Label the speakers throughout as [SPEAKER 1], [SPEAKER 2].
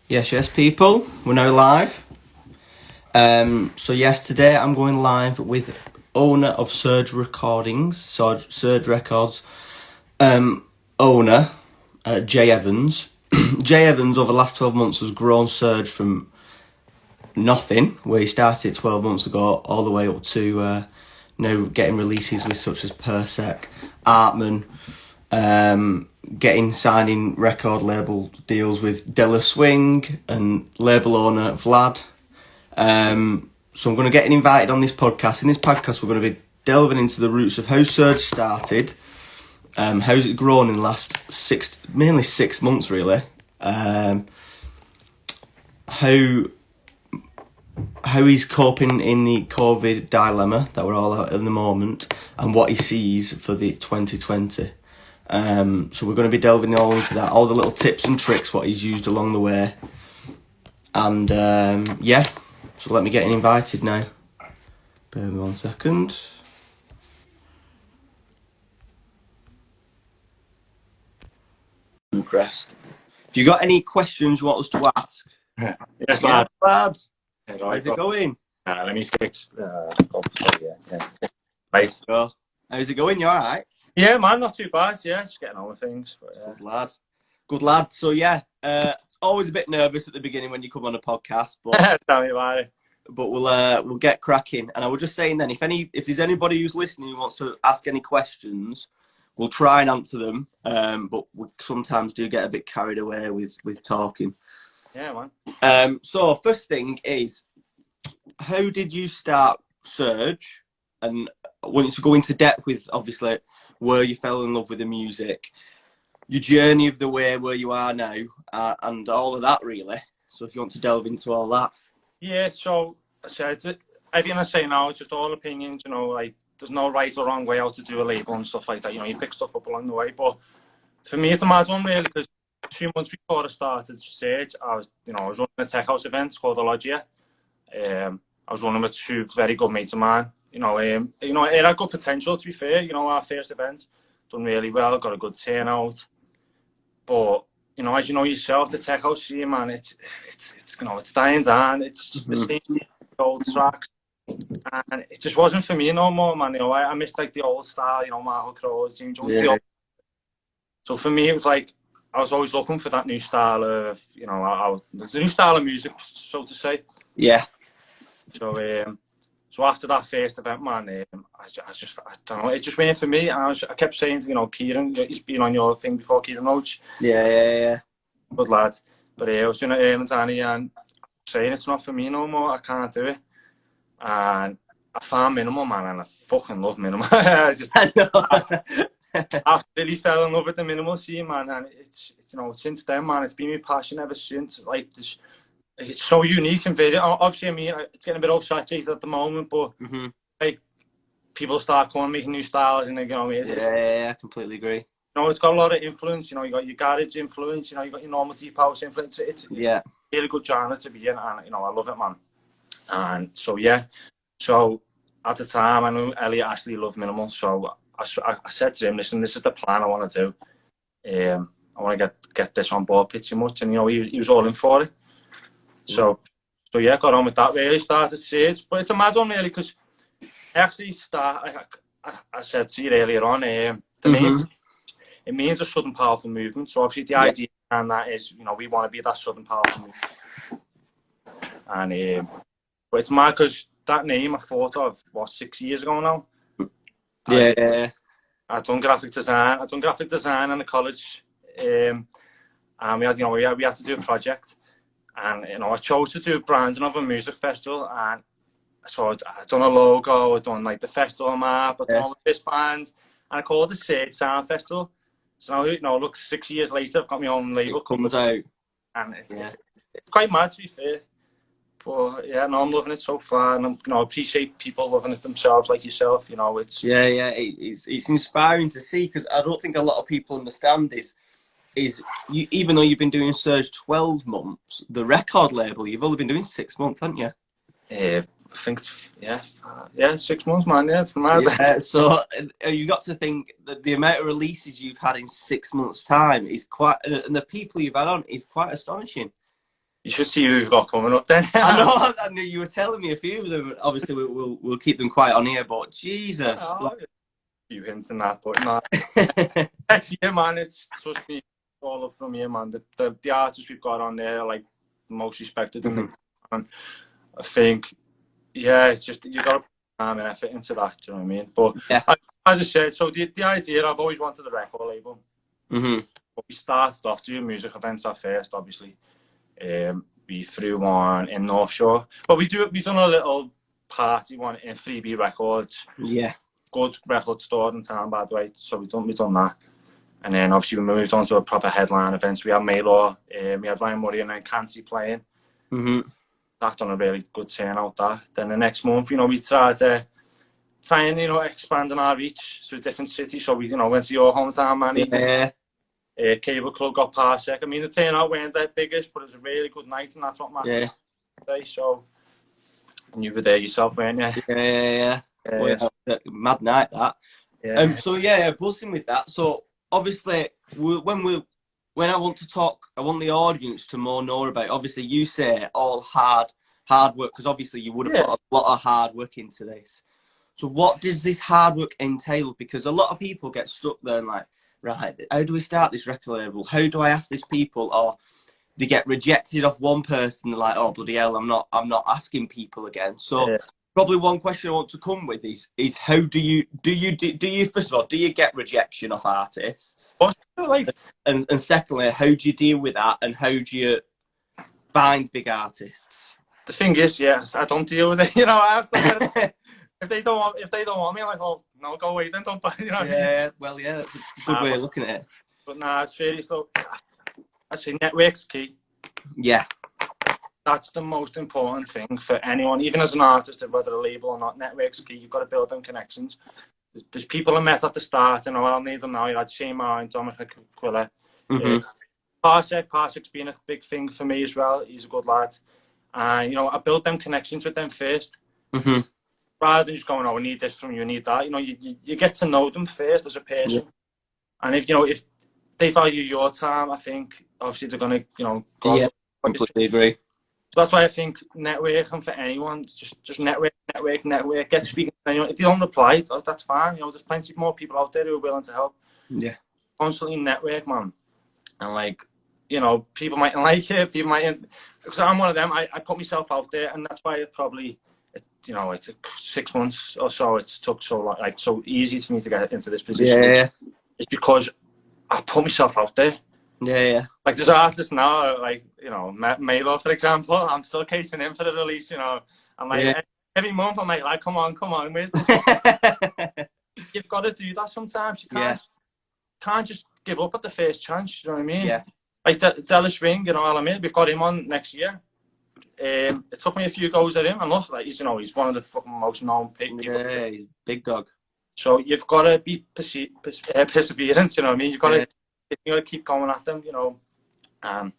[SPEAKER 1] Yes, people, we're now live. So yes, today I'm going live with owner of Surge Recordings, Surge Records owner, Jay Evans. Jay Evans over the last 12 months has grown Surge from nothing, where he started 12 months ago, all the way up to now getting releases with such as Parsec, Artmann, signing record label deals with Della Swing and label owner Wlad. So I'm going to get invited on this podcast. In this podcast, we're going to be delving into the roots of how Surge started, how's it grown in the last mainly 6 months, really. How he's coping in the COVID dilemma that we're all at the moment, and what he sees for the 2020. So we're going to be delving all into that, all the little tips and tricks, what he's used along the way. And so let me get invited now. Bear with me 1 second. Impressed. If you got any questions you want us to ask?
[SPEAKER 2] Yes, lad.
[SPEAKER 1] Lad.
[SPEAKER 2] Right,
[SPEAKER 1] How's it going?
[SPEAKER 2] let me fix. Right.
[SPEAKER 1] Well, how's it going? You all right?
[SPEAKER 2] Yeah, man, not too bad. Yeah, just getting on with things. But,
[SPEAKER 1] Good lad. So it's always a bit nervous at the beginning when you come on a podcast, but
[SPEAKER 2] tell me about it.
[SPEAKER 1] But we'll get cracking. And I was just saying then, if there's anybody who's listening who wants to ask any questions, we'll try and answer them. But we sometimes do get a bit carried away with talking.
[SPEAKER 2] Yeah, man.
[SPEAKER 1] So first thing is, how did you start Surge? And I want you to go into depth with obviously where you fell in love with the music, your journey of the way where you are now, and all of that really. So if you want to delve into all that.
[SPEAKER 2] Yeah, so I said everything I say now is just all opinions. You know, like there's no right or wrong way how to do a label and stuff like that. You know, you pick stuff up along the way. But for me, it's a mad one really, because 2 months before I started Surge, I was running a tech house event called the Logia. I was running with 2 very good mates of mine. It had good potential, to be fair. You know, our first event done really well, got a good turnout. But as you know yourself, the tech house scene, man, it's dying down. It's just the same old tracks, and it just wasn't for me no more, man. I missed like the old style, Michael Crowe's, Jim Jones.
[SPEAKER 1] Yeah.
[SPEAKER 2] So for me, it was like I was always looking for that new style of, the new style of music, so to say.
[SPEAKER 1] Yeah.
[SPEAKER 2] So after that first event, man, I don't know, it just went for me. And I kept saying to, Kieran, he's been on your thing before, Kieran Roach.
[SPEAKER 1] Yeah.
[SPEAKER 2] Good lad. But I was doing it and Danny, and saying it's not for me no more, I can't do it. And I found minimal, man, and I fucking love minimal. I really fell in love with the minimal scene, man, and it's since then, man, it's been my passion ever since. Like, it's so unique and very, obviously, I mean, it's getting a bit oversaturated at the moment, but like, people start making new styles, and
[SPEAKER 1] I completely agree.
[SPEAKER 2] It's got a lot of influence. You got your garage influence. You got your normal deep house influence. It's a really good genre to be in, and I love it, man. And so at the time, I knew Elliot actually loved minimal, so I said to him, "Listen, this is the plan I want to do. I want to get this on board pretty much," and he was all in for it. So got on with that. Really started Surge, but it's a mad one really, because I actually I said to you earlier on, the main. It means a sudden, powerful movement. So obviously the idea and that is, we want to be that sudden, powerful movement. And but it's mad because that name I thought of 6 years ago now.
[SPEAKER 1] Yeah.
[SPEAKER 2] I'd done graphic design in the college, and we had to do a project, and I chose to do branding of a music festival, and so I'd done a logo, I'd done like the festival map, I'd done all the wristbands, and I called it Surge Sound Festival. So now, look, 6 years later, I've got my own label
[SPEAKER 1] comes out,
[SPEAKER 2] and it's quite mad, to be fair. But yeah, no, I'm loving it so far, and I appreciate people loving it themselves, like yourself. It's
[SPEAKER 1] it's inspiring to see, because I don't think a lot of people understand is you, even though you've been doing Surge 12 months, the record label you've only been doing 6 months, haven't you?
[SPEAKER 2] I think, 6 months, man. Yeah, it's mad.
[SPEAKER 1] Yeah, so you got to think that the amount of releases you've had in 6 months' time is quite, and the people you've had on is quite astonishing.
[SPEAKER 2] You should see who we've got coming up then.
[SPEAKER 1] I knew you were telling me a few of them. Obviously, we'll keep them quiet on here, but Jesus.
[SPEAKER 2] A few hints in that, but no. Next year, man, it's, trust me, all up from here, man. The artists we've got on there are like the most respected. And I think, yeah, it's just, you got to put time and effort into that, do you know what I mean? But as I said, so the idea, I've always wanted a record label. But we started off doing music events at first, obviously. We threw one in North Shore, but we've done a little party one in 3B Records.
[SPEAKER 1] Yeah,
[SPEAKER 2] good record store in town, by the way. So we've done that, and then obviously we moved on to a proper headline events. We had Maylor, we had Ryan Murray, and then Canty playing. That done a really good turnout. Then the next month, you know, we tried to and expanding our reach to a different city. So we went to your hometown, man. Cable Club got Parsec. I mean, the turnout weren't that biggest, but it was a really good night, and that's what matters today. So, and you were there yourself, weren't you?
[SPEAKER 1] Yeah. Mad night that. Buzzing with that. So obviously, when I want to talk, I want the audience to more know about. Obviously, you say all hard work, because obviously you would have put a lot of hard work into this. So what does this hard work entail? Because a lot of people get stuck there and like, right, how do we start this record label? How do I ask these people? Or they get rejected off one person. They're like, oh bloody hell, I'm not asking people again. So probably one question I want to come with is how do you first of all, do you get rejection off artists? And secondly, how do you deal with that, and how do you find big artists?
[SPEAKER 2] The thing is, yes, I don't deal with it. If they don't want me, I'm like, oh no, go away then, don't buy.
[SPEAKER 1] Yeah, well, yeah, that's a good way of looking at it.
[SPEAKER 2] But nah, it's really so. I say network's key.
[SPEAKER 1] Yeah,
[SPEAKER 2] that's the most important thing for anyone, even as an artist, whether a label or not. Network's key. You've got to build them connections. There's people I met at the start, I'll need them now. You had Shane Martin, Dominic Quilla. Parsec's been a big thing for me as well. He's a good lad. And, I built them connections with them first. Rather than just going, oh, I need this from you, I need that. You get to know them first as a person. And if they value your time, I think, obviously, they're going to, go.
[SPEAKER 1] Yeah, completely agree.
[SPEAKER 2] So that's why I think networking for anyone, just network, get speaking to anyone. If they don't reply, that's fine. There's plenty more people out there who are willing to help.
[SPEAKER 1] Yeah. Constantly
[SPEAKER 2] network, man. And people mightn't like it, people mightn't, because I'm one of them. I put myself out there, and that's why it took 6 months or so. It took so long, so easy for me to get into this position.
[SPEAKER 1] Yeah. It's
[SPEAKER 2] because I put myself out there.
[SPEAKER 1] Yeah.
[SPEAKER 2] Like there's artists now, Maylor, for example. I'm still casing in for the release. I'm like every month I'm like, come on, where's the... You've got to do that sometimes. You can't just give up at the first chance. You know what I mean?
[SPEAKER 1] Yeah.
[SPEAKER 2] Like Dallas Ring, I'll admit, we've got him on next year. It took me a few goes at him, and look, he's one of the fucking most known people.
[SPEAKER 1] Yeah, he's big dog.
[SPEAKER 2] So you've got to be perseverant. You know what I mean? You've got to keep going at them. And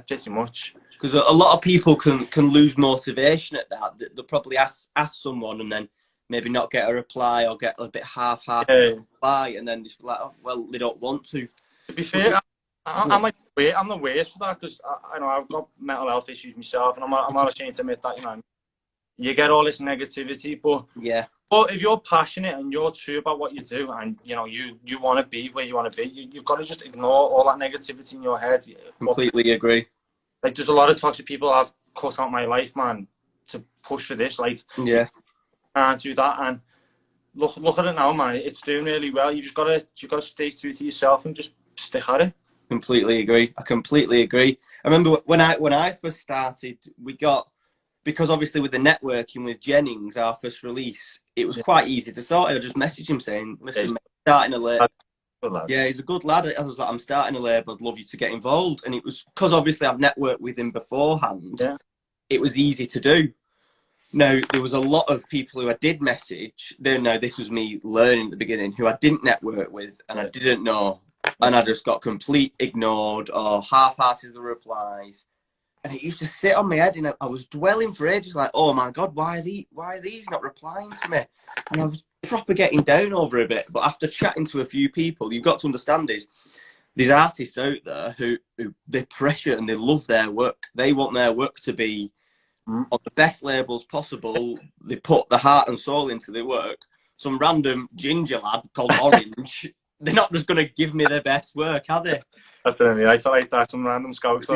[SPEAKER 2] pretty much.
[SPEAKER 1] Because a lot of people can lose motivation at that. They'll probably ask someone and then maybe not get a reply, or get a bit half-hearted reply, and then just like, oh, well, they don't want to.
[SPEAKER 2] To be fair, I'm the worst for that, because I've got mental health issues myself, and I'm not ashamed to admit that. You get all this negativity, but if you're passionate and you're true about what you do, and you want to be where you want to be, you've got to just ignore all that negativity in your head.
[SPEAKER 1] Completely agree.
[SPEAKER 2] There's a lot of toxic people I've cut out my life, man, to push for this. Can't do that. And look at it now, man. It's doing really well. You just gotta stay true to yourself and just stick at it.
[SPEAKER 1] Completely agree. I completely agree. I remember when I first started, because obviously with the networking with Jennings, our first release, it was quite easy to sort. I just messaged him saying, listen, mate, starting a label. Yeah, he's a good lad. I was like, I'm starting a label, I'd love you to get involved. And it was because obviously I've networked with him beforehand. Yeah. It was easy to do. Now, there was a lot of people who I did message. No, this was me learning at the beginning, who I didn't network with and I didn't know. And I just got complete ignored or half-hearted the replies. And it used to sit on my head, and I was dwelling for ages, like, oh my God, why are these not replying to me? And I was proper getting down over a bit. But after chatting to a few people, you've got to understand is there's artists out there who they pressure and they love their work. They want their work to be on the best labels possible. They put the heart and soul into their work. Some random ginger lad called Orange, they're not just going to give me their best work, are they?
[SPEAKER 2] That's what I mean. I feel like that's some random scouts.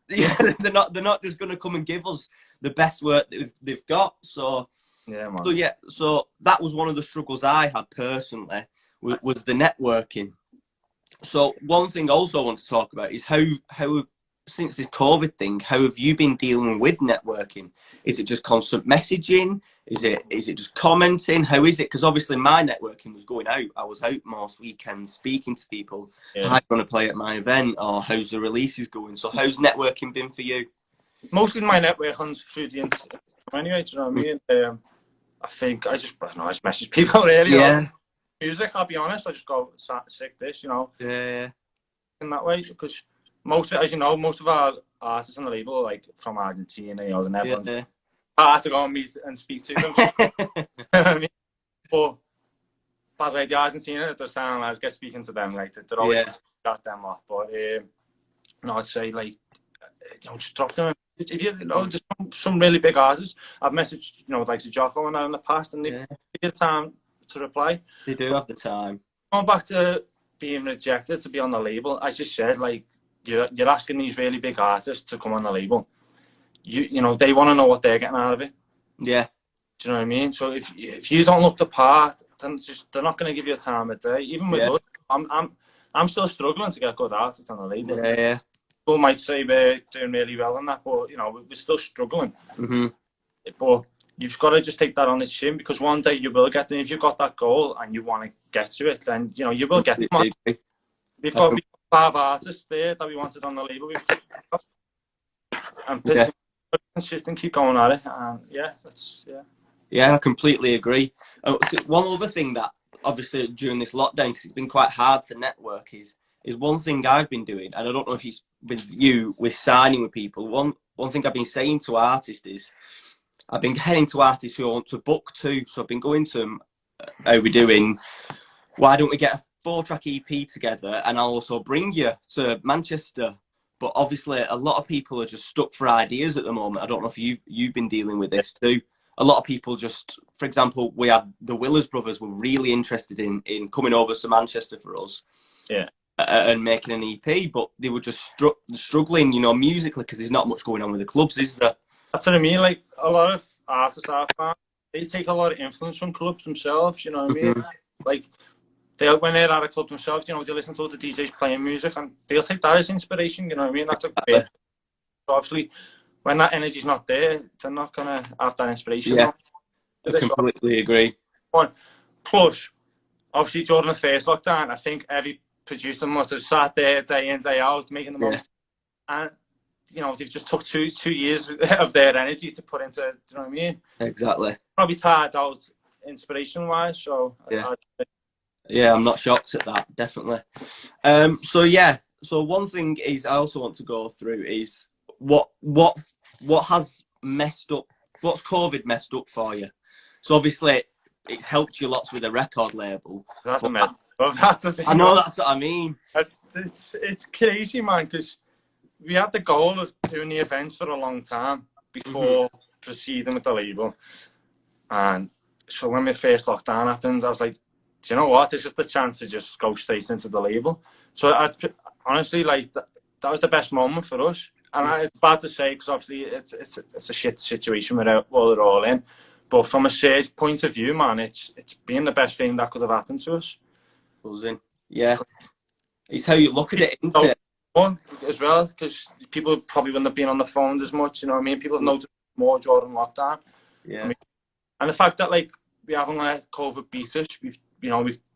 [SPEAKER 1] Yeah, they're not just going to come and give us the best work that they've got. So
[SPEAKER 2] yeah, man.
[SPEAKER 1] So that was one of the struggles I had personally was the networking. So one thing also I want to talk about is how since this COVID thing, how have you been dealing with networking? Is it just constant messaging? Is it just commenting? How is it? Because obviously my networking was going out. I was out most weekends speaking to people. Yeah. How are you going to play at my event? Or how's the releases going? So how's networking been for you?
[SPEAKER 2] Mostly my networking's through the internet anyway, do you know what I mean? I think I just message people really.
[SPEAKER 1] Yeah.
[SPEAKER 2] Music, I'll be honest, I just go, sick this, you know.
[SPEAKER 1] Yeah.
[SPEAKER 2] In that way, because most of our artists on the label are like from Argentina, you know, the Netherlands. Yeah. I have to go and meet and speak to them. You know what I mean? But by the way, the Argentina, it does sound like I get speaking to them, like they're always got them off. But no, I'd say like, you know, just drop them. If you know, there's some really big artists I've messaged, you know, like to Jocko and that in the past, and they've taken the time to reply.
[SPEAKER 1] They do have the time.
[SPEAKER 2] Going back to being rejected to be on the label, I just said, like, you're asking these really big artists to come on the label. You know, they want to know what they're getting out of it.
[SPEAKER 1] Yeah.
[SPEAKER 2] Do you know what I mean? So if you don't look the part, then they're not going to give you a time of day. Even with us, I'm still struggling to get good artists on the label.
[SPEAKER 1] Yeah.
[SPEAKER 2] People might say we're doing really well on that, but you know, we're still struggling.
[SPEAKER 1] Mm-hmm.
[SPEAKER 2] But you've got to just take that on the chin, because one day you will get them. If you've got that goal and you want to get to it, then you know you will get them. We've got 5 artists there that we wanted on the label. We've taken and consistent, keep going at it, and
[SPEAKER 1] yeah, I completely agree. One other thing that obviously during this lockdown, because it's been quite hard to network, is one thing I've been doing, and I don't know if it's with you, with signing with people. One thing I've been saying to artists is, I've been heading to artists who I want to book too. So I've been going to them, how we doing? Why don't we get a 4-track EP together, and I'll also bring you to Manchester? But obviously a lot of people are just stuck for ideas at the moment. I don't know if you've been dealing with this too. A lot of people just, for example, we had the Willers brothers were really interested in coming over to Manchester for us.
[SPEAKER 2] Yeah.
[SPEAKER 1] And making an EP, but they were just struggling, you know, musically, because there's not much going on with the clubs, is there?
[SPEAKER 2] That's what I mean. Like, a lot of artists they take a lot of influence from clubs themselves, you know what I mean? Like, when they're at a club themselves, you know, they listen to all the DJs playing music, and they'll take that as inspiration, you know what I mean? That's a great. So obviously, when that energy's not there, they're not going to have that inspiration.
[SPEAKER 1] Yeah, I completely agree.
[SPEAKER 2] Plus, obviously, during the first lockdown, I think every producer must have sat there day in, day out, making the most. And, you know, they've just took two years of their energy to put into, you know what I mean?
[SPEAKER 1] Exactly.
[SPEAKER 2] Probably tired out inspiration-wise, so...
[SPEAKER 1] Yeah, I'm not shocked at that, definitely. So one thing is I also want to go through is what has messed up, what's COVID messed up for you? So obviously it's helped you lots with a record label.
[SPEAKER 2] That's a mess. That's the thing.
[SPEAKER 1] I know, that's what I mean.
[SPEAKER 2] It's crazy, man, because we had the goal of doing the events for a long time before proceeding with the label. And so when the first lockdown happened, I was like, do you know what? This is the chance to just go straight into the label. So honestly, like, that was the best moment for us. And it's bad to say, because obviously it's a shit situation we're all in. But from a stage point of view, man, it's been the best thing that could have happened to us.
[SPEAKER 1] Buzzing. Yeah. It's how you look at it, isn't it?
[SPEAKER 2] As well, because people probably wouldn't have been on the phones as much, you know what I mean? People have noticed more during lockdown.
[SPEAKER 1] Yeah.
[SPEAKER 2] I mean, and the fact that, like, we haven't let COVID beat us, we've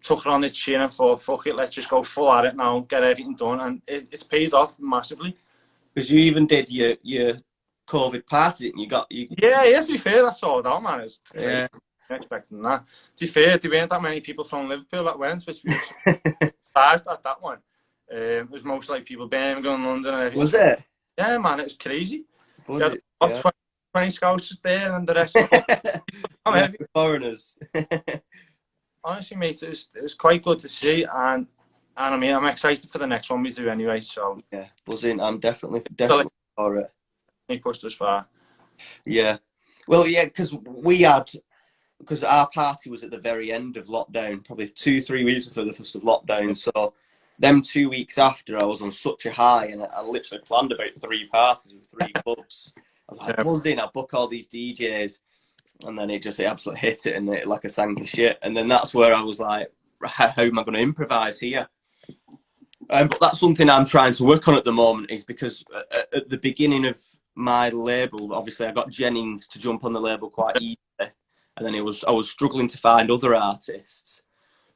[SPEAKER 2] took it on the chin and thought, fuck it, let's just go full at it now, get everything done, and it's paid off massively.
[SPEAKER 1] Because you even did your COVID party, and you got...
[SPEAKER 2] Yeah, to be fair, that's sold out, man. It's expecting that. To be fair, there weren't that many people from Liverpool that went, which was surprised at that one. It was most like people Birmingham, London, and everything.
[SPEAKER 1] Was it?
[SPEAKER 2] Yeah, man, it was crazy.
[SPEAKER 1] Was it?
[SPEAKER 2] 20 scouts there, and the rest of
[SPEAKER 1] foreigners.
[SPEAKER 2] Honestly, mate, it was quite good to see, and I mean, I'm excited for the next one we do anyway. So
[SPEAKER 1] Yeah, buzzing. I'm definitely for it.
[SPEAKER 2] He pushed us far.
[SPEAKER 1] Yeah. Well, yeah, because our party was at the very end of lockdown, probably 2-3 weeks before the first of lockdown. So them 2 weeks after, I was on such a high, and I literally planned about 3 parties with 3 clubs. I was like, buzzing. I book all these DJs, and then it absolutely hit it, and it like a sank of shit. And then that's where I was like, how am I going to improvise here? But that's something I'm trying to work on at the moment, is because at the beginning of my label, obviously I got Jennings to jump on the label quite easily, and then I was struggling to find other artists.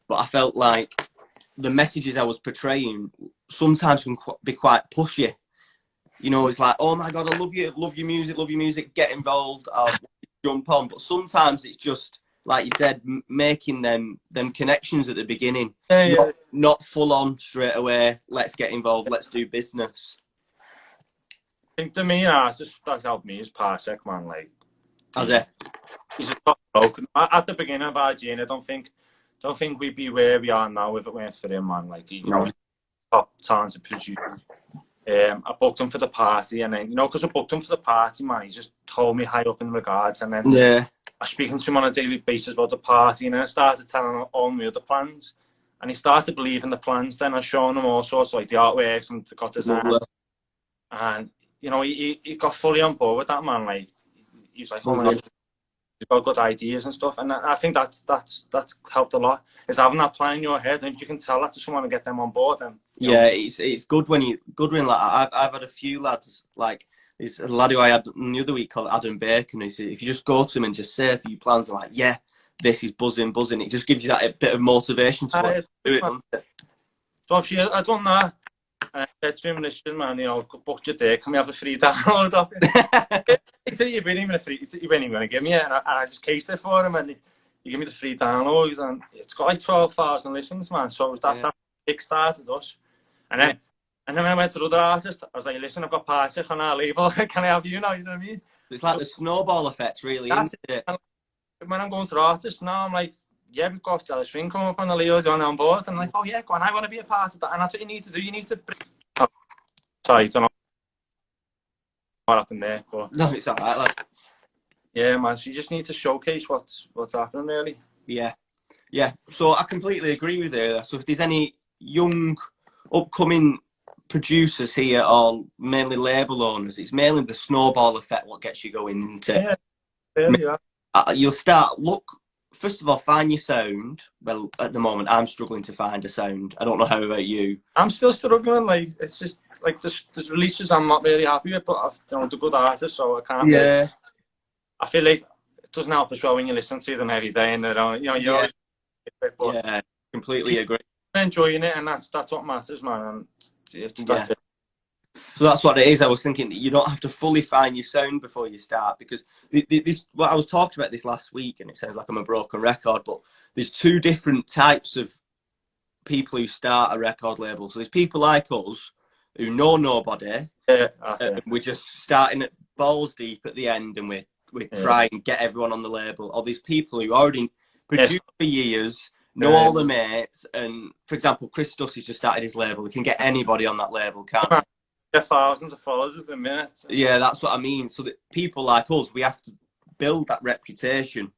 [SPEAKER 1] But I felt like the messages I was portraying sometimes can be quite pushy. You know, it's like, oh my God, I love your music, get involved, I'll jump on. But sometimes it's just, like you said, making them connections at the beginning. Not full on straight away, let's get involved, let's do business.
[SPEAKER 2] I think the main artist that's helped me is Parsec, man. Like, he's a top bloke. At the beginning of our journey, I don't think we'd be where we are now if it weren't for him, man. Like, you know, he's a top talented producer. I booked him for the party, and then, you know, because I booked him for the party, man, he just told me high up in regards, and then I was speaking to him on a daily basis about the party, and then I started telling him all my other plans, and he started believing the plans. Then I was showing him all sorts, like the artworks and the got design, and you know, he got fully on board with that, man. Like, he was like, oh my God, he's got good ideas and stuff, and I think that's helped a lot, is having that plan in your head, and if you can tell that to someone and get them on board, then
[SPEAKER 1] it's good when like I've had a few lads, like there's a lad who I had the other week called Adam Bacon, who said if you just go to him and just say a few plans, like, yeah, this is buzzing, it just gives you that a bit of motivation to do it, doesn't it?
[SPEAKER 2] So obviously I've done that, and I said to him, listen, man, you know, booked your day, can we have a free download of it? He said, you weren't even going to give me it, and I just cased it for him, and he gave me the free download, and it's got like 12,000 listens, man. So that kick-started us. And then when I went to other artists, I was like, listen, I've got Parsec on our label, can I have you now? You know what I mean?
[SPEAKER 1] It's like the snowball effect, really, isn't it?
[SPEAKER 2] And when I'm going to the artists now, I'm like, yeah, we've got Dallas Swing coming up on the Leo's on board. And I'm like, oh yeah, go on, I want to be a part of that. And that's what you need to do. You need to bring... Sorry, I don't know what happened there. But...
[SPEAKER 1] No, it's all right, like...
[SPEAKER 2] Yeah, man, so you just need to showcase what's happening, really.
[SPEAKER 1] Yeah. So I completely agree with you. So if there's any young, upcoming producers here, or mainly label owners, it's mainly the snowball effect what gets you going into. You'll start, first of all, find your sound. Well, at the moment, I'm struggling to find a sound. I don't know how about you.
[SPEAKER 2] I'm still struggling. Like, it's just like the releases I'm not really happy with, but I've, you know, the good artists, so I can't.
[SPEAKER 1] Yeah.
[SPEAKER 2] I feel like it doesn't help as well when you listen to them every day, and you're always. But
[SPEAKER 1] completely agree.
[SPEAKER 2] Enjoying it, and that's what matters, man. And that's it.
[SPEAKER 1] So that's what it is. I was thinking that you don't have to fully find your sound before you start, because this what I was talking about this last week, and it sounds like I'm a broken record, but there's 2 different types of people who start a record label. So there's people like us who know nobody. We're just starting at balls deep at the end, and we try and get everyone on the label. Or there's people who already produce for years, know all the mates, and for example, Chris Dusty's just started his label. He can get anybody on that label, can't he?
[SPEAKER 2] Thousands of followers at the minute.
[SPEAKER 1] Yeah, that's what I mean. So that people like us, we have to build that reputation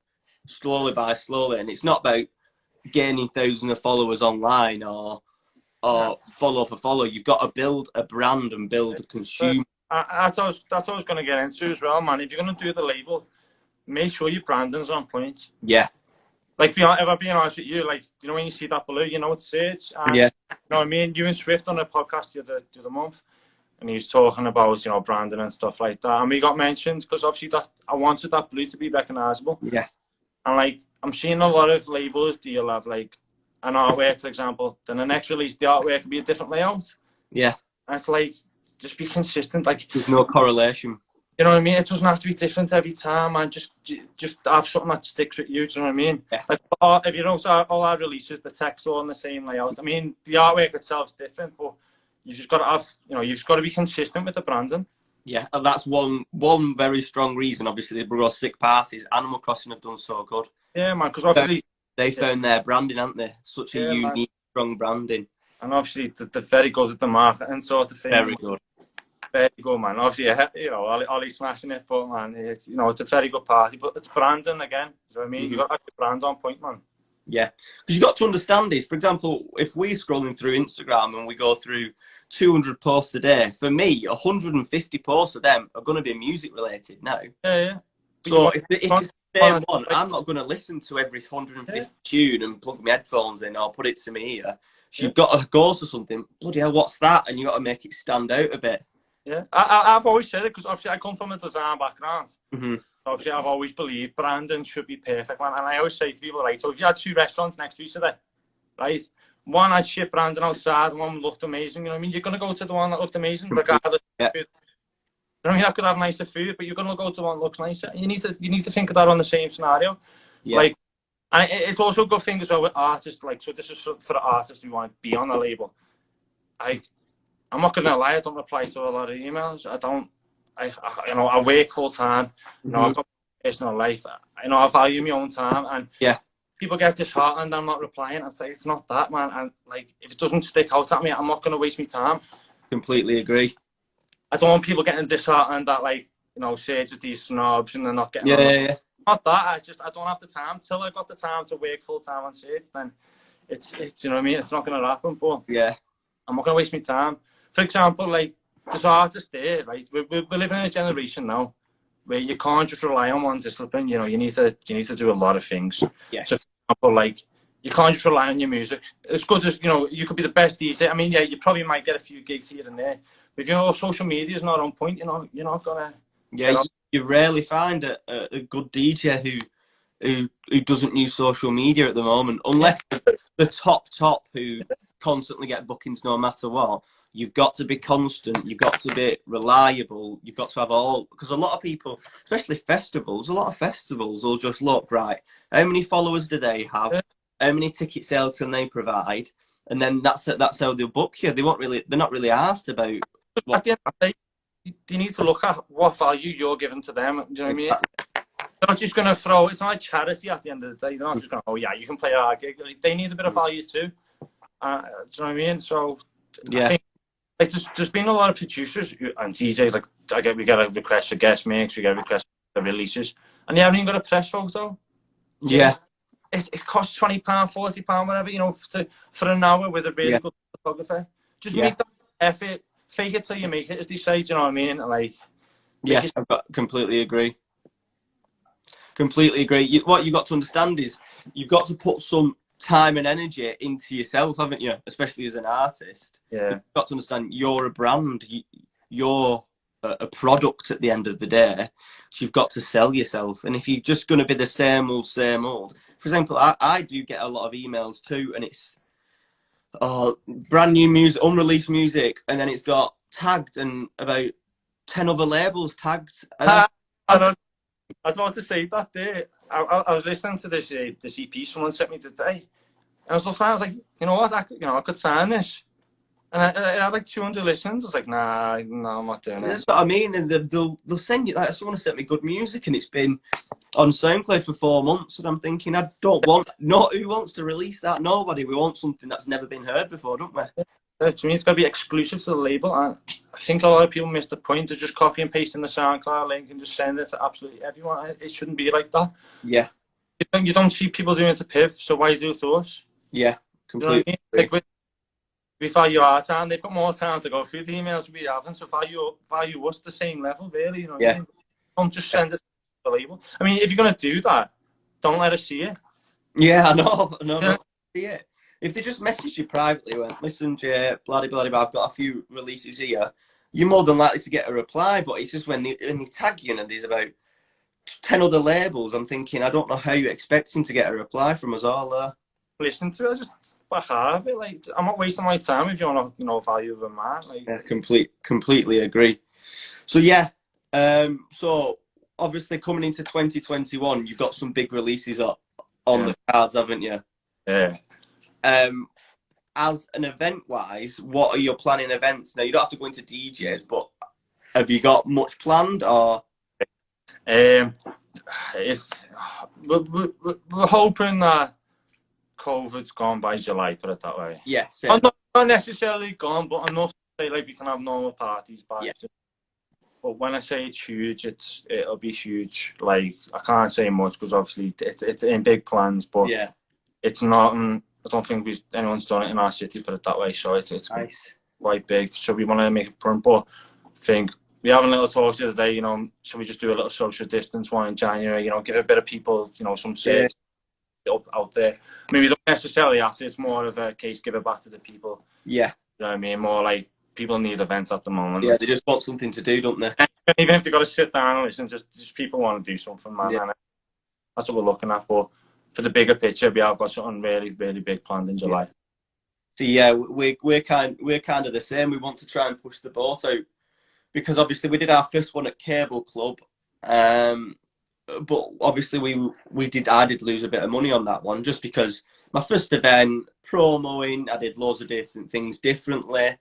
[SPEAKER 1] slowly by slowly, and it's not about gaining thousands of followers online or follow for follow. You've got to build a brand and build a consumer.
[SPEAKER 2] That's what I was going to get into as well, man. If you're going to do the label, make sure your branding's on point.
[SPEAKER 1] Yeah.
[SPEAKER 2] Like, if I'm being honest with you, like, you know, when you see that blue, you know it's Sage.
[SPEAKER 1] Yeah.
[SPEAKER 2] You know what I mean? You and Swift on a podcast the other month, and he was talking about, you know, branding and stuff like that. And we got mentioned because obviously I wanted that blue to be recognisable.
[SPEAKER 1] Yeah.
[SPEAKER 2] And like, I'm seeing a lot of labels deal have like an artwork, for example. Then the next release, the artwork could be a different layout.
[SPEAKER 1] Yeah.
[SPEAKER 2] And it's like, just be consistent. Like,
[SPEAKER 1] there's no correlation.
[SPEAKER 2] You know what I mean? It doesn't have to be different every time, man. Just have something that sticks with you. Do you know what I mean?
[SPEAKER 1] Yeah.
[SPEAKER 2] Like, if you notice, all our releases, the text all on the same layout. I mean, the artwork itself is different, but you just got to have, you know, you've just got to be consistent with the branding.
[SPEAKER 1] Yeah, and that's one very strong reason. Obviously, the Bro Sick Parties, Animal Crossing have done so good.
[SPEAKER 2] Yeah, man, because obviously
[SPEAKER 1] they found their branding, haven't they? Such a unique, strong branding.
[SPEAKER 2] and obviously they're very good at the marketing sort of thing.
[SPEAKER 1] Very good.
[SPEAKER 2] Very good, man. Obviously, you know, Ollie's smashing it, but man, it's, you know, it's a very good party. But it's branding again. You know what I mean? You've got to have your brand on point, man.
[SPEAKER 1] Yeah, because you've got to understand this. For example, if we're scrolling through Instagram and we go through 200 posts a day, for me, 150 posts of them are going to be music related now.
[SPEAKER 2] Yeah.
[SPEAKER 1] So if it's the same one, I'm not going to listen to every 150 tune and plug my headphones in or put it to my ear. So you've got to go to something, bloody hell, what's that? And you've got to make it stand out a bit.
[SPEAKER 2] Yeah, I've always said it, because obviously I come from a design background.
[SPEAKER 1] Mm-hmm.
[SPEAKER 2] Obviously, I've always believed branding should be perfect, man. And I always say to people, right, so if you had 2 restaurants next to each other, right, one had shit branding outside and one looked amazing, you know what I mean? You're going to go to the one that looked amazing, regardless of food. You know what I mean? I could have nicer food, but you're going to go to one that looks nicer. You need to think of that on the same scenario. Yeah. Like, and it's also a good thing as well with artists, like, so this is for the artists who want to be on the label. I'm not going to lie, I don't reply to a lot of emails. You know, I work full time. You know, I've got a personal life. You know, I value my own time, and people get disheartened. I'm not replying. I'd say it's not that, man. And like, if it doesn't stick out at me, I'm not going to waste my time.
[SPEAKER 1] Completely agree.
[SPEAKER 2] I don't want people getting disheartened that, like, you know, say just these snobs and they're not getting.
[SPEAKER 1] Yeah.
[SPEAKER 2] Not that. I don't have the time. Till I got the time to work full time on stage, then it's you know what I mean. It's not going to happen. But
[SPEAKER 1] yeah,
[SPEAKER 2] I'm not going to waste my time. For example, like, there's artists there, right? We're living in a generation now where you can't just rely on one discipline. You know, you need to do a lot of things.
[SPEAKER 1] Yes.
[SPEAKER 2] So, for example, like, you can't just rely on your music. As good as, you know, you could be the best DJ. I mean, yeah, you probably might get a few gigs here and there, but if your social media is not on point, you know, you're not gonna.
[SPEAKER 1] Yeah, you rarely find a good DJ who doesn't use social media at the moment, unless the top who constantly get bookings no matter what. You've got to be constant. You've got to be reliable. You've got to have all, because a lot of people, especially festivals, a lot of festivals will just look, right, how many followers do they have? How many ticket sales can they provide? And then that's how they'll book you. They're not really asked about.
[SPEAKER 2] At the end of the day, you need to look at what value you're giving to them. Do you know what I mean? They're not just going to throw. It's not like charity at the end of the day. They're not just going, oh yeah, you can play our gig. They need a bit of value too. Do you know what I mean? So I think, like, there's been a lot of producers and DJs, like, we get a request for guest mix, we get a request for releases, and they haven't even got a press photo.
[SPEAKER 1] Yeah.
[SPEAKER 2] It costs £20, £40, whatever, you know, for an hour with a really good photographer. Just make that effort, fake it till you make it, as they say, do you know what I mean? Like,
[SPEAKER 1] yeah, completely agree. Completely agree. What you've got to understand is you've got to put some time and energy into yourself, haven't you? Especially as an artist.
[SPEAKER 2] Yeah. You've
[SPEAKER 1] got to understand you're a brand. You're a product at the end of the day. So you've got to sell yourself. And if you're just going to be the same old. For example, I do get a lot of emails too, and it's brand new music, unreleased music, and then it's got tagged and about 10 other labels tagged.
[SPEAKER 2] I was about to say that day. I was listening to this EP someone sent me today. I was looking, I was like, you know what, I could sign this. And I had like 200 listens. I was like, nah, no, I'm not doing it.
[SPEAKER 1] That's what I mean. And they'll send you, like, someone sent me good music and it's been on SoundCloud for 4 months. And I'm thinking, who wants to release that? Nobody. We want something that's never been heard before, don't we?
[SPEAKER 2] To me, it's got to be exclusive to the label. And I think a lot of people miss the point of just copy and pasting the SoundCloud link and just send it to absolutely everyone. It shouldn't be like that.
[SPEAKER 1] Yeah.
[SPEAKER 2] You don't see people doing it to Piv, so why do it to us?
[SPEAKER 1] Yeah, completely.
[SPEAKER 2] You know what I mean? Like, we value our time. They've got more time to go through the emails we haven't, so value us the same level, really. You know what I mean? Don't just send it to the label. I mean, if you're going to do that, don't let us see it.
[SPEAKER 1] Yeah, I know. No, see it. If they just message you privately, went, listen, Jay, bloody, I've got a few releases here, you're more than likely to get a reply. But it's just when they tag you and there's about 10 other labels, I'm thinking, I don't know how you're expecting to get a reply from us all.
[SPEAKER 2] Listen to it, just by half of it. Like, I'm not wasting my time if you want to, value of a man. Like,
[SPEAKER 1] yeah, completely agree. So yeah, so obviously coming into 2021, you've got some big releases on the cards, haven't you?
[SPEAKER 2] Yeah.
[SPEAKER 1] As an event-wise, what are your planning events? Now, you don't have to go into DJs, but have you got much planned, or?
[SPEAKER 2] We're hoping that COVID's gone by July, put it that way.
[SPEAKER 1] Yeah,
[SPEAKER 2] I'm not Not necessarily gone, but enough to say like we can have normal parties back.
[SPEAKER 1] Yeah.
[SPEAKER 2] But when I say it's huge, it'll be huge. Like I can't say much because obviously it's in big plans, but
[SPEAKER 1] Yeah.
[SPEAKER 2] it's not. I don't think anyone's done it in our city, put it that way. So it's
[SPEAKER 1] Nice.
[SPEAKER 2] quite big. So we want to make it fun, but I think we having a little talk the other day. You know, should we just do a little social distance one in January? You know, give a bit of people, you know, some safety out there. I mean, we don't necessarily have to. It's more of a case give it back to the people.
[SPEAKER 1] Yeah.
[SPEAKER 2] You know what I mean? More like people need events at the moment.
[SPEAKER 1] Yeah, they just want something to do, don't they?
[SPEAKER 2] Even if they've got to sit down and listen, just people want to do something, man.
[SPEAKER 1] Yeah.
[SPEAKER 2] And that's what we're looking at. But for the bigger picture, we have got something really, really big planned in July.
[SPEAKER 1] So yeah, we're kind of the same. We want to try and push the boat out because obviously we did our first one at Cable Club, but obviously I did lose a bit of money on that one just because my first event promoing, I did loads of different things differently,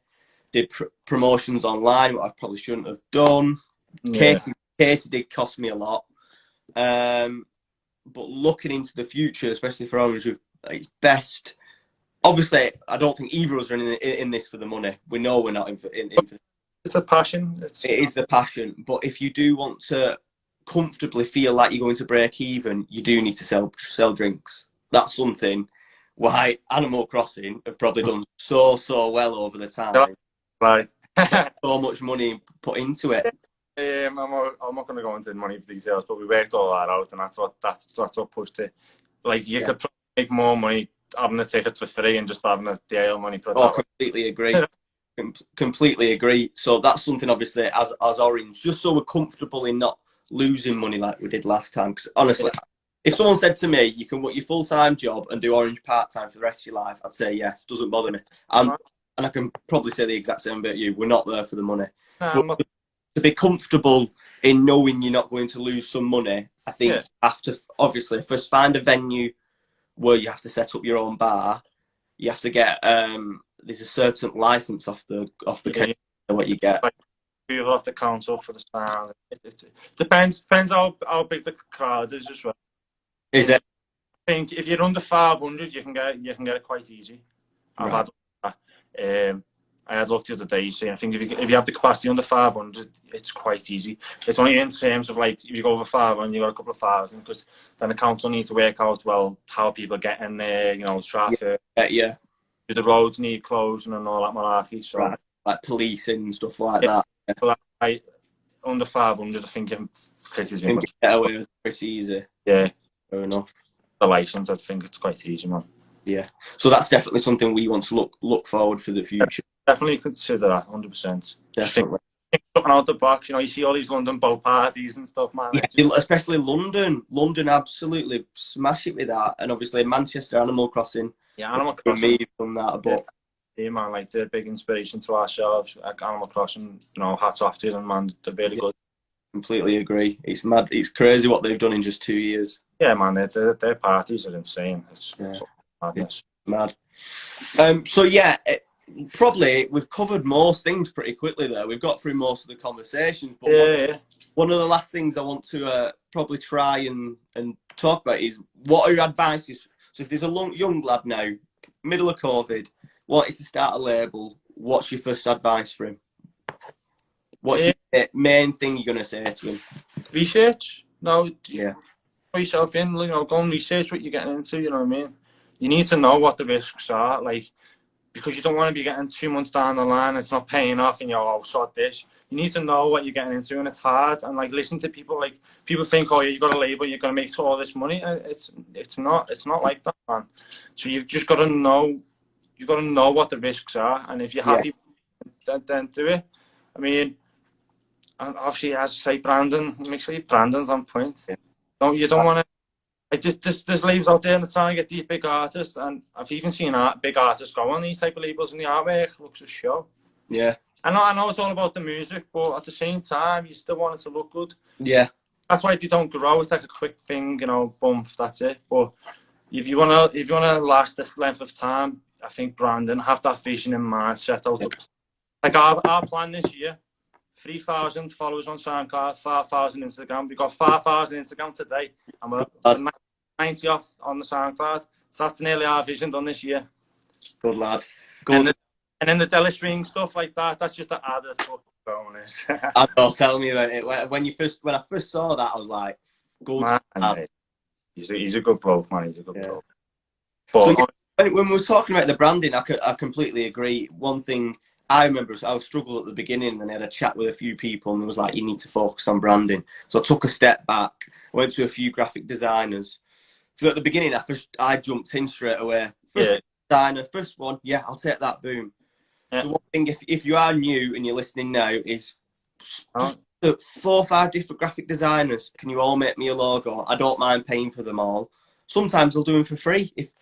[SPEAKER 1] did promotions online, what I probably shouldn't have done.
[SPEAKER 2] Yeah.
[SPEAKER 1] Casey did cost me a lot, but looking into the future, especially for Orange, it's best. Obviously, I don't think either of us are in this for the money. We know we're not in for
[SPEAKER 2] It's a passion.
[SPEAKER 1] It is the passion. But if you do want to comfortably feel like you're going to break even, you do need to sell drinks. That's something why Animal Crossing have probably done so well over the time.
[SPEAKER 2] Right.
[SPEAKER 1] So much money put into it.
[SPEAKER 2] I'm not going to go into money details, but we worked all that out, and that's what pushed it. Like you could probably make more money having the tickets for free and just having the ale money.
[SPEAKER 1] Completely agree. Completely agree. So that's something obviously as Orange, just so we're comfortable in not losing money like we did last time. Because honestly, if someone said to me, you can work your full-time job and do Orange part-time for the rest of your life, I'd say yes, doesn't bother me. And I can probably say the exact same about you. We're not there for the money. But to be comfortable in knowing you're not going to lose some money, I think you have to obviously first find a venue where you have to set up your own bar. You have to get there's a certain license off the what you get.
[SPEAKER 2] You have to council for the sound. It depends how big the crowd is as well.
[SPEAKER 1] Is it?
[SPEAKER 2] I think if you're under 500, you can get it quite easy. I had looked the other day, saying I think if you have the capacity under 500, it's quite easy. It's only in terms of like if you go over 500, you got a couple of thousand, because then the council needs to work out how people get in there, you know, traffic.
[SPEAKER 1] Yeah.
[SPEAKER 2] Do the roads need closing and all that malarkey? So
[SPEAKER 1] like policing and stuff like that.
[SPEAKER 2] But under 500, I think you can fit it in.
[SPEAKER 1] Get away with it pretty easy.
[SPEAKER 2] Yeah.
[SPEAKER 1] Fair enough.
[SPEAKER 2] The license, I think it's quite easy, man.
[SPEAKER 1] Yeah. So that's definitely something we want to look forward for the future.
[SPEAKER 2] Definitely consider that, 100%.
[SPEAKER 1] Definitely.
[SPEAKER 2] Something out the box, you know, you see all these London boat parties and stuff, man.
[SPEAKER 1] Yeah, especially London. London absolutely smash it with that. And obviously Manchester, Animal Crossing.
[SPEAKER 2] Yeah, Animal Crossing.
[SPEAKER 1] Me from that, but
[SPEAKER 2] yeah, man, like they're a big inspiration to ourselves. Like Animal Crossing, you know, hats off to them, man. They're really good.
[SPEAKER 1] Completely agree. It's mad. It's crazy what they've done in just 2 years.
[SPEAKER 2] Yeah, man, their parties are insane. It's madness.
[SPEAKER 1] It's mad. So yeah, probably we've covered most things pretty quickly there. We've got through most of the conversations, but one of the last things I want to probably try and talk about is what are your advices. So if there's a young lad now, middle of COVID, wanted to start a label, what's your first advice for him? What's your main thing you're going to say to him?
[SPEAKER 2] Research. No,
[SPEAKER 1] yeah.
[SPEAKER 2] Put yourself in, you know, go and research what you're getting into, you know what I mean? You need to know what the risks are, like, because you don't want to be getting 2 months down the line, it's not paying off, and you're, oh, sod this. You need to know what you're getting into, and it's hard. And like, listen to people. Like, people think, oh, yeah, you got a label, you're gonna make all this money. It's not like that, man. So you've just got to know. You've got to know what the risks are, and if you're happy, then do it. I mean, and obviously, as I say, Brandon, make sure your branding's on point. You don't want to. Like, there's labels out there and they're trying to get these big artists, and I've even seen big artists go on these type of labels, and the artwork looks a show. Yeah. I know it's all about the music, but at the same time, you still want it to look good. Yeah. That's why they don't grow. It's like a quick thing, you know, boom, that's it. But if you wanna last this length of time, I think Brandon have that vision in mind, set out. Like our plan this year, 3,000 followers on SoundCloud, 4,000 Instagram. We got 4,000 Instagram today, and we're 90 off on the SoundCloud. So that's nearly our vision done this year. Good lad. Good. And then the Della string stuff like that, that's just an added fucking bonus.
[SPEAKER 1] I know, tell me about it. When I first saw that, I was like, good.
[SPEAKER 2] Man, mate. He's a good bloke, man. He's a good bloke.
[SPEAKER 1] So
[SPEAKER 2] But
[SPEAKER 1] when we were talking about the branding, I completely agree. One thing I remember, I was struggled at the beginning, and I had a chat with a few people, and it was like, you need to focus on branding. So I took a step back, went to a few graphic designers. So at the beginning, I jumped in straight away. First designer, first one, yeah, I'll take that, boom. Yeah. So one thing, if you are new and you're listening now, is just 4 or 5 different graphic designers. Can you all make me a logo? I don't mind paying for them all. Sometimes they'll do them for free if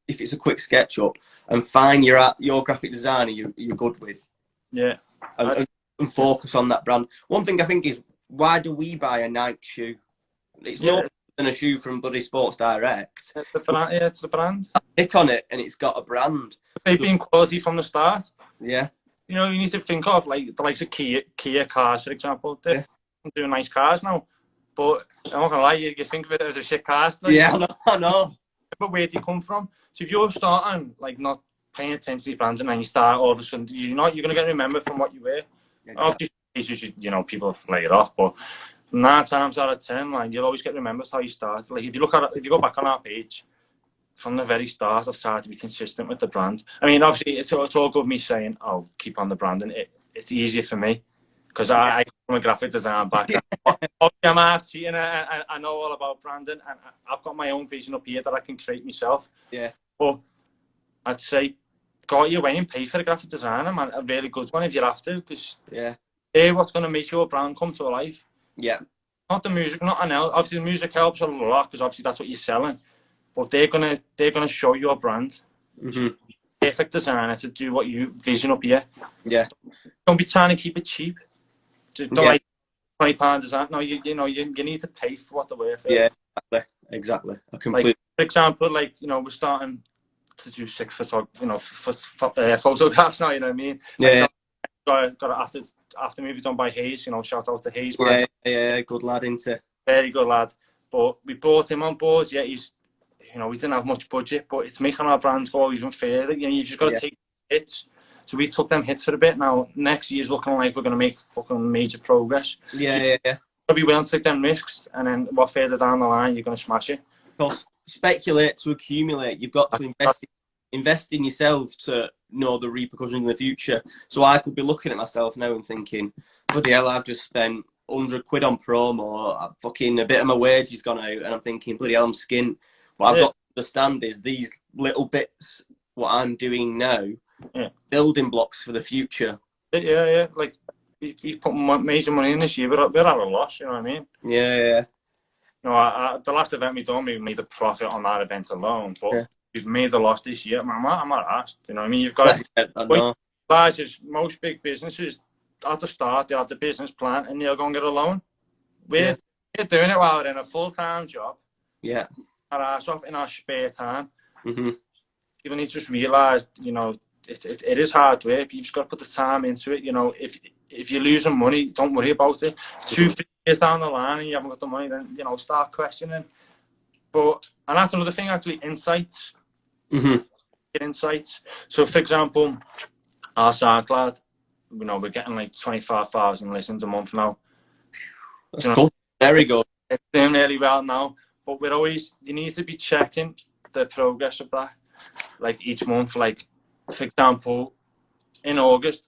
[SPEAKER 1] it's a quick sketch up, and find your graphic designer you're good with. Yeah, and focus on that brand. One thing I think is, why do we buy a Nike shoe? It's not than a shoe from bloody Sports Direct.
[SPEAKER 2] It's the brand.
[SPEAKER 1] I click on it and it's got a brand.
[SPEAKER 2] They've been quality from the start.
[SPEAKER 1] Yeah.
[SPEAKER 2] You know, you need to think of like the likes of Kia cars, for example. They're doing nice cars now, but I'm not gonna lie, you think of it as a shit car. Like,
[SPEAKER 1] yeah, I know.
[SPEAKER 2] But where do you come from? So if you're starting like not paying attention to your brands, and then you start all of a sudden, you're gonna get remembered from what you wear. Yeah, obviously, you know, people flag it off, but 9 times out of 10, like, you'll always get remembered how you started. Like, if you go back on our page, from the very start, I've tried to be consistent with the brand. I mean, obviously, it's all good me saying, "Oh, keep on the brand," and it's easier for me because I come from a graphic design background. Obviously, I'm half cheating. I know all about branding, and I've got my own vision up here that I can create myself. Yeah. But I'd say, go out your way and pay for a graphic designer, man. A really good one if you have to, because they're what's going to make your brand come to life. Yeah. Not the music, not an else. Obviously, the music helps a lot because obviously that's what you're selling. But they're gonna show your brand. Mm-hmm. Perfect designer to do what you vision up here. Yeah. Don't be trying to keep it cheap. Don't like £20 design. No, you need to pay for what they're worth. Yeah,
[SPEAKER 1] exactly. I completely.
[SPEAKER 2] Like, for example, like, you know, we're starting to do 6 photographs now. You know what I mean?
[SPEAKER 1] Yeah.
[SPEAKER 2] Like, got after movie done by Hayes. You know, shout out to Hayes.
[SPEAKER 1] Yeah, good lad, into.
[SPEAKER 2] Very good lad. But we brought him on board. Yeah, he's. You know, we didn't have much budget, but it's making our brand go even further. You know, you just got to take hits. So we took them hits for a bit. Now, next year's looking like we're going to make fucking major progress.
[SPEAKER 1] Yeah.
[SPEAKER 2] You'll be willing to take them risks, and then what further down the line, you're going to smash it.
[SPEAKER 1] Because speculate to accumulate. You've got to invest in yourself to know the repercussions in the future. So I could be looking at myself now and thinking, bloody hell, I've just spent £100 on promo. Fucking a bit of my wages gone out, and I'm thinking, bloody hell, I'm skint. What I've got to understand is these little bits, what I'm doing now, building blocks for the future.
[SPEAKER 2] Yeah. Like, we've put major money in this year, we're at a loss, you know what I mean?
[SPEAKER 1] Yeah.
[SPEAKER 2] No, the last event we done, we made a profit on that event alone, but we've made the loss this year. I'm not asked, you know what I mean? You've got to, most big businesses, at the start, they'll have the business plan and they'll go and get a loan. We're doing it while we're in a full-time job. Yeah. Our ass off in our spare time. Mm-hmm. People need to just realise, you know, it is hard work. You've just got to put the time into it. You know, if you're losing money, don't worry about it. 2-3 years down the line and you haven't got the money, then, you know, start questioning. And that's another thing, actually, insights. Mm-hmm. Get insights. So, for example, our SoundCloud, you know, we're getting like 25,000 listens a month now.
[SPEAKER 1] That's good. Very good.
[SPEAKER 2] It's doing really well now. But you need to be checking the progress of that, like, each month. Like, for example, in August,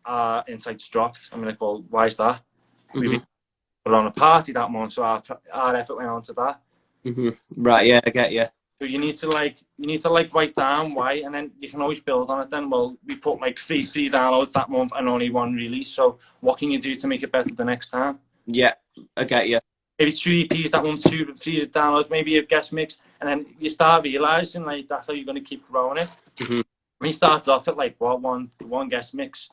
[SPEAKER 2] our insights dropped. I'm like, well, why is that? Mm-hmm. We were on a party that month, so our effort went on to that.
[SPEAKER 1] Mm-hmm. Right, yeah, I get you.
[SPEAKER 2] So you need to write down why, and then you can always build on it. Then, well, we put like three downloads that month and only 1 release. So what can you do to make it better the next time?
[SPEAKER 1] Yeah, I get you.
[SPEAKER 2] Maybe 2 EPs that month, 3 downloads, maybe a guest mix, and then you start realising, like, that's how you're going to keep growing it. Mm-hmm. When you started off at like one guest mix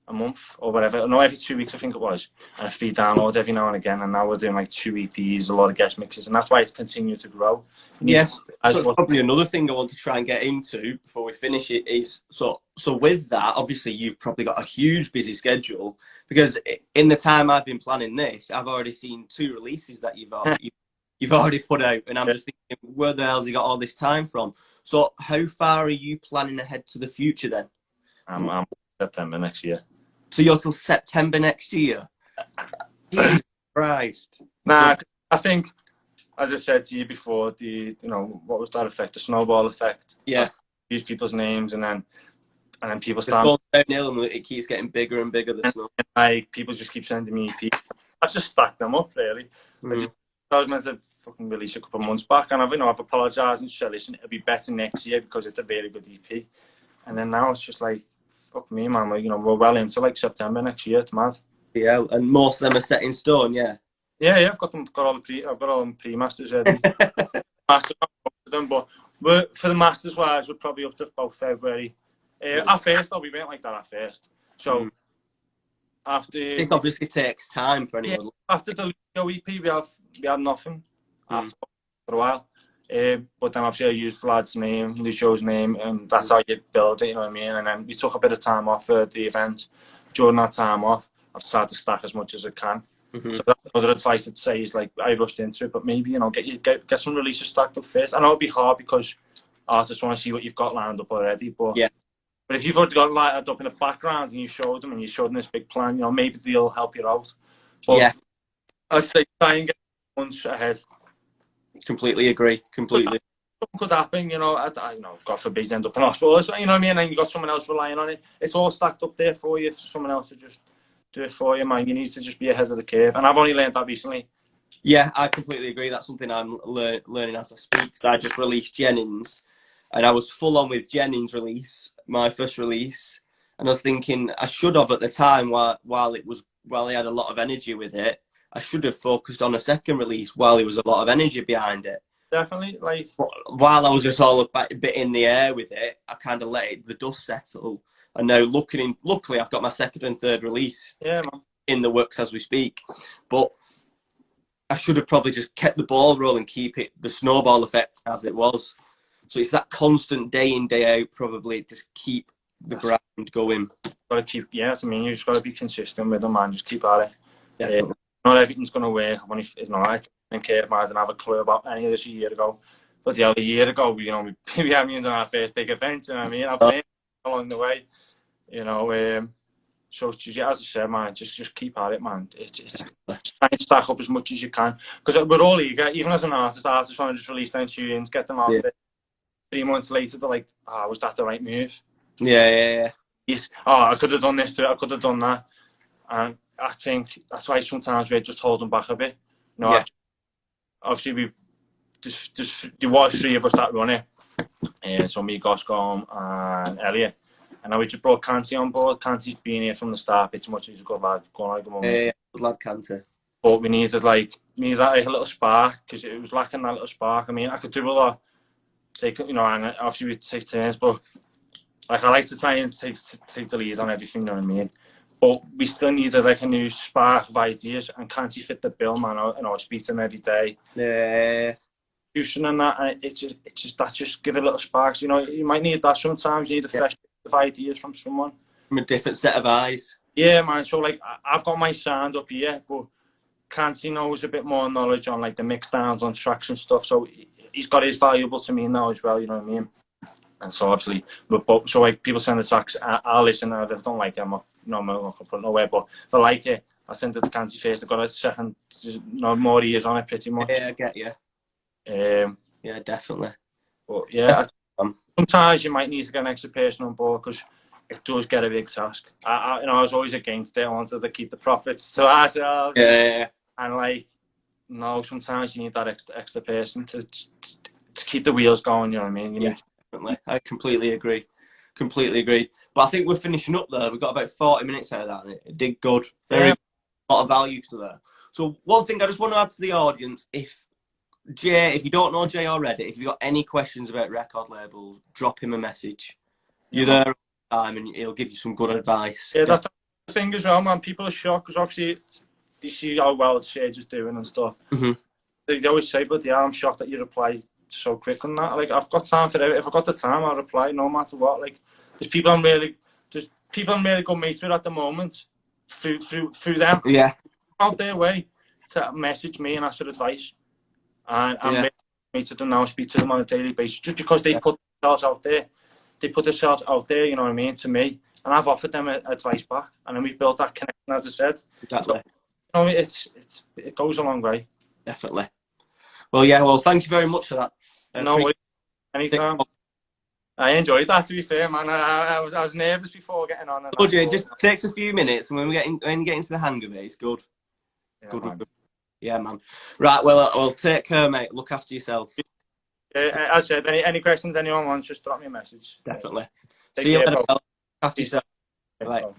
[SPEAKER 2] a month or whatever, no, every 2 weeks I think it was, and a 3 download every now and again, and now we're doing like 2 EPs, a lot of guest mixes, and that's why it's continued to grow.
[SPEAKER 1] Yes, so probably another thing I want to try and get into before we finish it is, so with that, obviously you've probably got a huge busy schedule, because in the time I've been planning this, I've already seen 2 releases that you've already put out, and I'm just thinking, where the hell's he got all this time from? So how far are you planning ahead to the future then?
[SPEAKER 2] I'm September next year.
[SPEAKER 1] So you're till September next year? Jesus Christ.
[SPEAKER 2] Nah, I think, as I said to you before, what was that effect? The snowball effect.
[SPEAKER 1] Yeah.
[SPEAKER 2] Use people's names and then people
[SPEAKER 1] It's
[SPEAKER 2] start
[SPEAKER 1] going downhill and it keeps getting bigger and bigger. The snow.
[SPEAKER 2] Like people just keep sending me EP. I've just stacked them up really. I was meant to fucking release a couple of months back, and I've apologised and said, listen, it'll be better next year because it's a very good EP. And then now it's just like, fuck me, man. Like, we're well into like September next year. It's mad.
[SPEAKER 1] Yeah, and most of them are set in stone. Yeah.
[SPEAKER 2] Yeah. I've got all the pre-masters ready. Masters, but for the masters wise, we're probably up to about February. At first, though, we went like that at first. So after
[SPEAKER 1] this obviously takes time for anyone.
[SPEAKER 2] After the Lucio EP, we had nothing after for a while. But then obviously I used Wlad's name, Lucio's name, and that's how you build it. You know what I mean? And then we took a bit of time off for the event. During that time off, I've tried to stack as much as I can. So that's other advice I'd say is like I rushed into it, but maybe get some releases stacked up first. I know it'll be hard because artists want to see what you've got lined up already, but but if you've already got lined up in the background and you showed them this big plan, maybe they'll help you out. But I'd say try and get months ahead.
[SPEAKER 1] Completely agree. Completely.
[SPEAKER 2] Something could happen, God forbid you end up in hospital. You know what I mean? And you got someone else relying on it. It's all stacked up there for you for someone else to just do it for you, man. You need to just be ahead of the curve. And I've only learned that recently.
[SPEAKER 1] Yeah, I completely agree. That's something I'm learning as I speak. So I just released Jennings, and I was full on with Jennings' release, my first release. And I was thinking I should have at the time, while he had a lot of energy with it, I should have focused on a second release while there was a lot of energy behind it.
[SPEAKER 2] Definitely, but
[SPEAKER 1] while I was just all a bit in the air with it, I kind of let the dust settle. And now, luckily, I've got my second and third release in the works as we speak. But I should have probably just kept the ball rolling, keep it the snowball effect as it was. So it's that constant day in, day out, probably just keep the grind going.
[SPEAKER 2] Got to keep, you just got to be consistent with them, man. Just keep at it.
[SPEAKER 1] Definitely.
[SPEAKER 2] Not everything's going to work. I didn't care if I didn't have a clue about any of this a year ago. But a year ago, we haven't done our first big event, you know what I mean? I've learned along the way, so as I said, man, just keep at it, man. It's try and stack up as much as you can. Because we're all eager, even as an artist want to just release their tunes, get them out there. 3 months later, they're like, was that the right move?
[SPEAKER 1] Yeah.
[SPEAKER 2] Yes. I could have done this too, I could have done that. And I think that's why sometimes we're just holding back a bit. Obviously, there was 3 of us that run it. So me, Goscombe, and Elliot. And now we just brought Canty on board. Canty's been here from the start. It's much as a good lad.
[SPEAKER 1] Good lad, Canty.
[SPEAKER 2] But we needed that little spark because it was lacking that little spark. I mean, I could do a lot. And obviously we take turns, but I like to try and take the lead on everything. You know what I mean? But we still needed a new spark of ideas, and Canty fit the bill, man. I speak to him every day.
[SPEAKER 1] Yeah.
[SPEAKER 2] And that, and it's just give it a little sparks. You might need that sometimes. You need a fresh bit of ideas from someone.
[SPEAKER 1] From a different set of eyes.
[SPEAKER 2] Yeah, man. So I've got my sound up here, but Canty knows a bit more knowledge on the mix downs on tracks and stuff. So he's got his valuable to me now as well. You know what I mean? And so obviously, people send the tracks, I'll listen. And if they don't like it, I'm not gonna put it nowhere. But if they like it, I send it to Canty first. I've got a second, more ears on it, pretty much.
[SPEAKER 1] Yeah, I get you. Yeah, definitely.
[SPEAKER 2] But sometimes you might need to get an extra person on board because it does get a big task. I was always against it. I wanted to keep the profits to ourselves.
[SPEAKER 1] Yeah.
[SPEAKER 2] And sometimes you need that extra person to keep the wheels going. You know what I mean?
[SPEAKER 1] Definitely. I completely agree. But I think we're finishing up there. We've got about 40 minutes out of that, and it did good. A lot of value to there. So one thing I just want to add to the audience, if you don't know Jay already, if you've got any questions about record labels, drop him a message. You're there all the time, and he'll give you some good advice.
[SPEAKER 2] Yeah, that's the thing as well, man. People are shocked because obviously they see how well Shades is doing and stuff.
[SPEAKER 1] Mm-hmm.
[SPEAKER 2] They always say, but I'm shocked that you reply so quick on that. I've got time for it. If I've got the time, I'll reply no matter what. There's people I'm really good mates with at the moment through them.
[SPEAKER 1] Yeah.
[SPEAKER 2] Out their way to message me and ask for advice. And I'm me to them now, speak to them on a daily basis just because they put themselves out there. They put themselves out there, you know what I mean, to me. and I've offered them advice back, and then we've built that connection, as I said.
[SPEAKER 1] Exactly.
[SPEAKER 2] So, it goes a long way.
[SPEAKER 1] Definitely. Well, yeah. Well, thank you very much for that.
[SPEAKER 2] No worries. Anytime. I enjoyed that, to be fair, man. I was nervous before getting on. And
[SPEAKER 1] Good, it just takes a few minutes, and when you get into the hang of it, it's good.
[SPEAKER 2] Yeah,
[SPEAKER 1] good.
[SPEAKER 2] man.
[SPEAKER 1] Yeah, man. Right, well, take care, mate. Look after yourself.
[SPEAKER 2] Yeah, as I said, any questions anyone wants, just drop me a message.
[SPEAKER 1] Definitely.
[SPEAKER 2] Take
[SPEAKER 1] See you
[SPEAKER 2] care,
[SPEAKER 1] later,
[SPEAKER 2] pal.
[SPEAKER 1] after yourself. Bye.